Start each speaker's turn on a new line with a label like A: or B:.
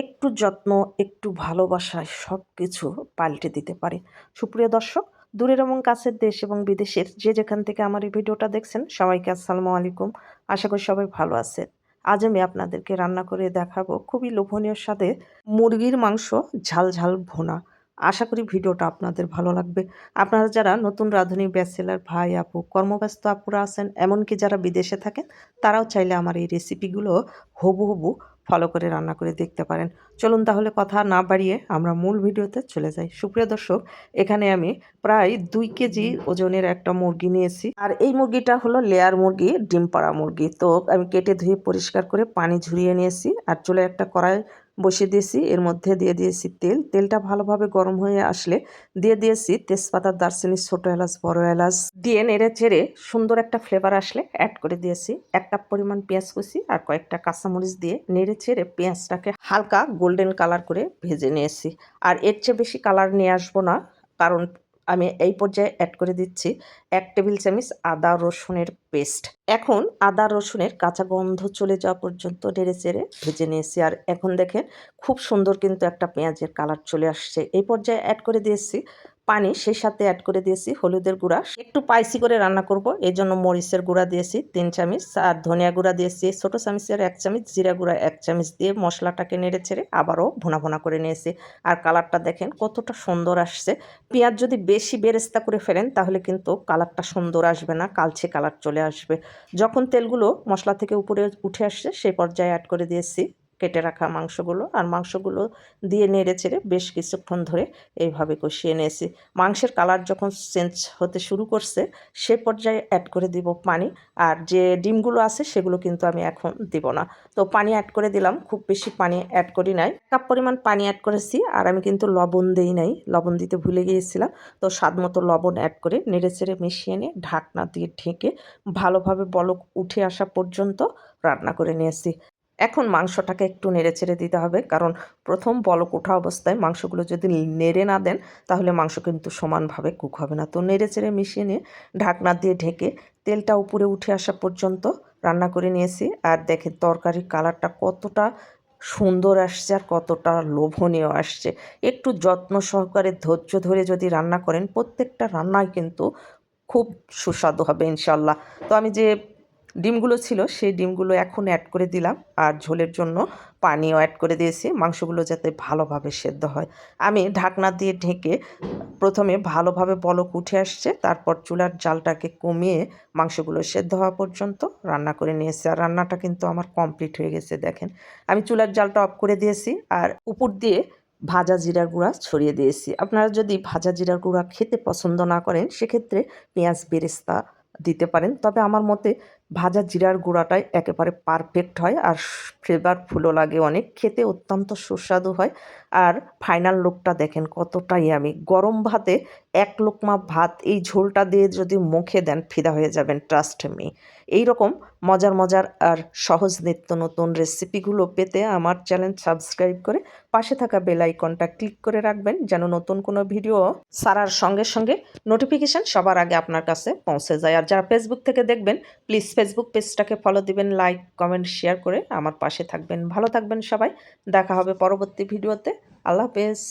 A: একটু যত্ন, একটু ভালোবাসায় সবকিছু পাল্টে দিতে পারে। সুপ্রিয় দর্শক, দূরের এবং কাছের দেশ এবং বিদেশের যে যেখান থেকে আমার এই ভিডিওটা দেখছেন, সবাইকে আসসালামু আলাইকুম। আশা করি সবাই ভালো আছেন। আজ আমি আপনাদেরকে রান্না করে দেখাবো খুবই লোভনীয় স্বাদে মুরগির মাংস ঝাল ঝাল ভুনা। আশা করি ভিডিওটা আপনাদের ভালো লাগবে। আপনারা যারা নতুন রাঁধুনি ব্যাচেলার ভাই আপু, কর্মব্যস্ত আপুরা আছেন, এমনকি যারা বিদেশে থাকেন, তারাও চাইলে আমার এই রেসিপিগুলো হুবহু ফলো করে রান্না করে দেখতে পারেন। চলুন তাহলে কথা না বাড়িয়ে আমরা মূল ভিডিওতে চলে যাই। সুপ্রিয় দর্শক, এখানে আমি প্রায় 2 কেজি ওজনের একটা মুরগি নিয়েছি। আর এই মুরগিটা হলো লেয়ার মুরগি, ডিম পাড়া মুরগি। তো আমি কেটে ধুয়ে পরিষ্কার করে পানি ঝরিয়ে নিয়েছি। আর চুলায় একটা কড়াই বসিয়ে দিয়েছি। এর মধ্যে দিয়ে দিয়েছি তেল। তেলটা ভালোভাবে গরম হয়ে আসলে দিয়ে দিয়েছি তেজপাতা, দারচিনি, ছোট এলাচ, বড় এলাচ দিয়ে নেড়ে চেড়ে সুন্দর একটা ফ্লেভার আসলে অ্যাড করে দিয়েছি 1 কাপ পরিমাণ পেঁয়াজ কুচি আর কয়েকটা কাঁচামরিচ দিয়ে নেড়ে চেড়ে পেঁয়াজটাকে হালকা গোল্ডেন কালার করে ভেজে নিয়েছি। আর এর চেয়ে বেশি কালার নিয়ে আসবো না, কারণ আমি এই পর্যায়ে অ্যাড করে দিচ্ছি 1 টেবিল চামচ আদা রসুনের পেস্ট। এখন আদা রসুনের কাঁচা গন্ধ চলে যাওয়া পর্যন্ত নেড়ে চেড়ে ভেজে নিয়েছি। আর এখন দেখেন খুব সুন্দর কিন্তু একটা পেঁয়াজের কালার চলে আসছে। এই পর্যায়ে অ্যাড করে দিয়েছি পানি, সেই সাথে অ্যাড করে দিয়েছি হলুদের গুঁড়া। একটু স্পাইসি করে রান্না করব, এই জন্য মরিচের গুঁড়া দিয়েছি 3 চামচ, আর ধনিয়া গুঁড়া দিয়েছি ছোট চামচের 1 চামচ, জিরা গুঁড়া 1 চামচ দিয়ে মশলাটাকে নেড়ে ছেড়ে আবারও ভুনা ভুনা করে নিয়েছি। আর কালারটা দেখেন কতটা সুন্দর আসছে। পেঁয়াজ যদি বেশি বেরেস্তা করে ফেলেন তাহলে কিন্তু কালারটা সুন্দর আসবে না, কালচে কালার চলে আসবে। যখন তেলগুলো মশলা থেকে উপরে উঠে আসছে সেই পর্যায়ে অ্যাড করে দিয়েছি কেটে রাখা মাংসগুলো। আর মাংসগুলো দিয়ে নেড়ে চেড়ে বেশ কিছুক্ষণ ধরে এইভাবে কষিয়ে নিয়েছি। মাংসের কালার যখন চেঞ্জ হতে শুরু করছে সে পর্যায়ে অ্যাড করে দিব পানি। আর যে ডিমগুলো আছে সেগুলো কিন্তু আমি এখন দিব না। তো পানি অ্যাড করে দিলাম, খুব বেশি পানি অ্যাড করি নাই, 1 কাপ পরিমাণ পানি অ্যাড করেছি। আর আমি কিন্তু লবণ দেই নাই, লবণ দিতে ভুলে গিয়েছিলাম। তো স্বাদ মতো লবণ অ্যাড করে নেড়ে চেড়ে মিশিয়ে নিয়ে ঢাকনা দিয়ে ঢেকে ভালোভাবে বলক উঠে আসা পর্যন্ত রান্না করে নিয়েছি। এখন মাংসটাকে একটু নেড়ে চেড়ে দিতে হবে, কারণ প্রথম বলক ওঠা অবস্থায় মাংসগুলো যদি নেড়ে না দেন তাহলে মাংস কিন্তু সমানভাবে কুক হবে না। তো নেড়ে চেড়ে মিশিয়ে নিয়ে ঢাকনা দিয়ে ঢেকে তেলটা উপরে উঠে আসা পর্যন্ত রান্না করে নিয়েছি। আর দেখেন তরকারির কালারটা কতটা সুন্দর আসছে আর কতটা লোভনীয় আসছে। একটু যত্ন সহকারে ধৈর্য ধরে যদি রান্না করেন, প্রত্যেকটা রান্নাই কিন্তু খুব সুস্বাদু হবে ইনশাল্লাহ। তো আমি যে ডিমগুলো ছিল সেই ডিমগুলো এখন অ্যাড করে দিলাম। আর ঝোলের জন্য পানিও অ্যাড করে দিয়েছি, মাংসগুলো যাতে ভালোভাবে সেদ্ধ হয়। আমি ঢাকনা দিয়ে ঢেকে প্রথমে ভালোভাবে বলক উঠে আসছে, তারপর চুলার জালটাকে কমিয়ে মাংসগুলো সেদ্ধ হওয়া পর্যন্ত রান্না করে নিয়েছি। আর রান্নাটা কিন্তু আমার কমপ্লিট হয়ে গেছে। দেখেন আমি চুলার জালটা অফ করে দিয়েছি আর উপর দিয়ে ভাজা জিরার গুঁড়া ছড়িয়ে দিয়েছি। আপনারা যদি ভাজা জিরার গুঁড়া খেতে পছন্দ না করেন সেক্ষেত্রে পেঁয়াজ বেরেস্তা দিতে পারেন, তবে আমার মতে ভাজা জিরার গুঁড়াটাই একেবারে পারফেক্ট হয়। আর ফ্লেভারফুলও লাগে অনেক, খেতে অত্যন্ত সুস্বাদু হয়। আর ফাইনাল লুকটা দেখেন কতটা ইয়ামি। গরম ভাতে 1 লোকমা ভাত এই ঝোলটা দিয়ে যদি মুখে দেন ফিদা হয়ে যাবেন, ট্রাস্ট মি। এইরকম মজার মজার আর সহজ নিত্য নতুন রেসিপিগুলো পেতে আমার চ্যানেল সাবস্ক্রাইব করে পাশে থাকা বেল আইকনটা ক্লিক করে রাখবেন, যেন নতুন কোনো ভিডিও ছাড়ার সঙ্গে সঙ্গে নোটিফিকেশান সবার আগে আপনার কাছে পৌঁছে যায়। আর যারা ফেসবুক থেকে দেখবেন প্লিজ ফেসবুক পেজটাকে ফলো দিবেন, লাইক কমেন্ট শেয়ার করে আমার পাশে থাকবেন। ভালো থাকবেন সবাই, দেখা হবে পরবর্তী ভিডিওতে। আল্লাহ হাফেজ।